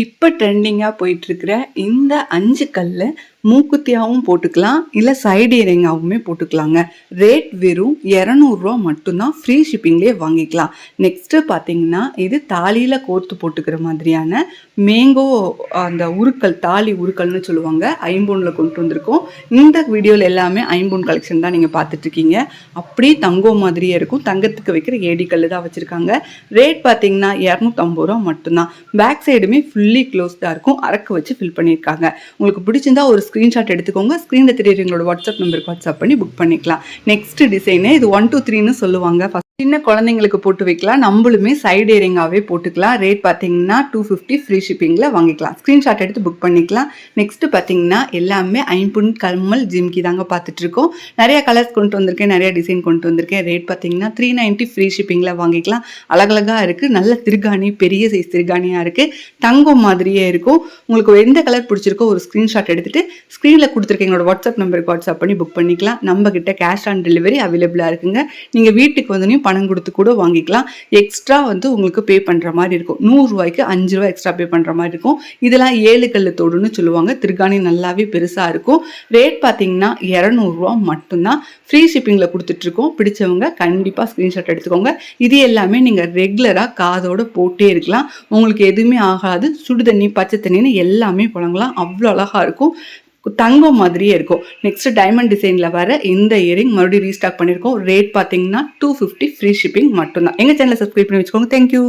இப்போ ட்ரெண்டிங்காக போயிட்டுருக்கிற இந்த 5 கல்லு மூக்குத்தியாகவும் போட்டுக்கலாம், இல்லை சைடு இயரிங்காகவுமே போட்டுக்கலாங்க. ரேட் வெறும் ரூ. 200 மட்டும்தான். ஃப்ரீ ஷிப்பிங்லேயே வாங்கிக்கலாம். நெக்ஸ்ட்டு பார்த்தீங்கன்னா, இது தாலியில் கோர்த்து போட்டுக்கிற மாதிரியான மேங்கோ அந்த உருக்கள், தாலி உருக்கள்னு சொல்லுவாங்க. ஐம்பொனில் கொண்டு வந்திருக்கோம். இந்த வீடியோவில் எல்லாமே ஐம்பொன் கலெக்ஷன் தான் நீங்கள் பார்த்துட்ருக்கீங்க. அப்படியே தங்கம் மாதிரியே இருக்கும். தங்கத்துக்கு வைக்கிற ஏடி கல் தான் வச்சுருக்காங்க. ரேட் பார்த்தீங்கன்னா ரூ. 250 மட்டும்தான். பேக் சைடுமே ஃபுல்லி க்ளோஸ்டாக இருக்கும். அரக்கு வச்சு ஃபில் பண்ணியிருக்காங்க. உங்களுக்கு பிடிச்சிருந்தா ஒரு ஸ்க்ரீன்ஷாட் எடுத்துக்கோங்க. ஸ்க்ரீனில் தெரியுற எங்களோட வாட்ஸ்அப் நம்பருக்கு வாட்ஸ்அப் பண்ணி புக் பண்ணிக்கலாம். நெக்ஸ்ட் டிசைனு இது 1 2 3ன்னு சொல்லுவாங்க. சின்ன குழந்தைங்களுக்கு போட்டு வைக்கலாம். நம்மளுமே சைடு இயரிங்காகவே போட்டுக்கலாம். ரேட் பார்த்தீங்கன்னா 250 ஃப்ரீ ஷிப்பிங்கில் வாங்கிக்கலாம். ஸ்க்ரீன்ஷாட் எடுத்து புக் பண்ணிக்கலாம். நெக்ஸ்ட்டு பார்த்தீங்கன்னா எல்லாமே ஐம்பொன் கம்மல் ஜிம்கி தாங்க பார்த்துட்ருக்கோம். நிறைய கலர்ஸ் கொண்டு வந்திருக்கேன், நிறைய டிசைன் கொண்டு வந்திருக்கேன். ரேட் பார்த்தீங்கன்னா 390 ஃப்ரீ ஷிப்பிங்கில் வாங்கிக்கலாம். அழகழகாக இருக்குது. நல்ல திருகாணி, பெரிய சைஸ் திருகாணியாக இருக்குது. தங்கம் மாதிரியே இருக்கும். உங்களுக்கு எந்த கலர் பிடிச்சிருக்கோ ஒரு ஸ்க்ரீன்ஷாட் எடுத்துகிட்டு ஸ்க்ரீனில் கொடுத்துருக்க எங்களோட வாட்ஸ்அப் நம்பருக்கு வாட்ஸ்அப் பண்ணி புக் பண்ணிக்கலாம். நம்ம கிட்ட கேஷ் ஆன் டெலிவரி அவைலபிளாக இருக்குங்க. நீங்கள் வீட்டுக்கு வந்து பணம் கொடுத்து கூட வாங்கிக்கலாம். எக்ஸ்ட்ரா வந்து உங்களுக்கு பே பண்ணுற மாதிரி இருக்கும். ரூ. 100க்கு ரூ. 5 எக்ஸ்ட்ரா பே பண்ணுற மாதிரி இருக்கும். இதெல்லாம் 7 கல்லு தோடுன்னு சொல்லுவாங்க. திருகாணி நல்லாவே பெருசாக இருக்கும். ரேட் பார்த்தீங்கன்னா ரூ. 200 மட்டும்தான். ஃப்ரீ ஷிப்பிங்கில் கொடுத்துட்ருக்கோம். பிடிச்சவங்க கண்டிப்பாக ஸ்க்ரீன்ஷாட் எடுத்துக்கோங்க. இது எல்லாமே நீங்கள் ரெகுலராக காதோடு போட்டே இருக்கலாம். உங்களுக்கு எதுவுமே ஆகாது. சுடு தண்ணி, பச்சை தண்ணின்னு எல்லாமே புழங்கலாம். அவ்வளோ அழகாக இருக்கும். தங்கம் மாதிரியே இருக்கும். நெக்ஸ்ட் டைமண்ட் டிசைனில் வர இந்த இயரிங் மறுபடியும் ரீஸ்டாக் பண்ணியிருக்கோம். ரேட் பார்த்தீங்கன்னா 250 ஃப்ரீ ஷிப்பிங் மட்டும்தான். எங்கள் சேனலை சப்ஸ்கிரைப் பண்ணி வச்சுக்கோங்க. தேங்க்யூ.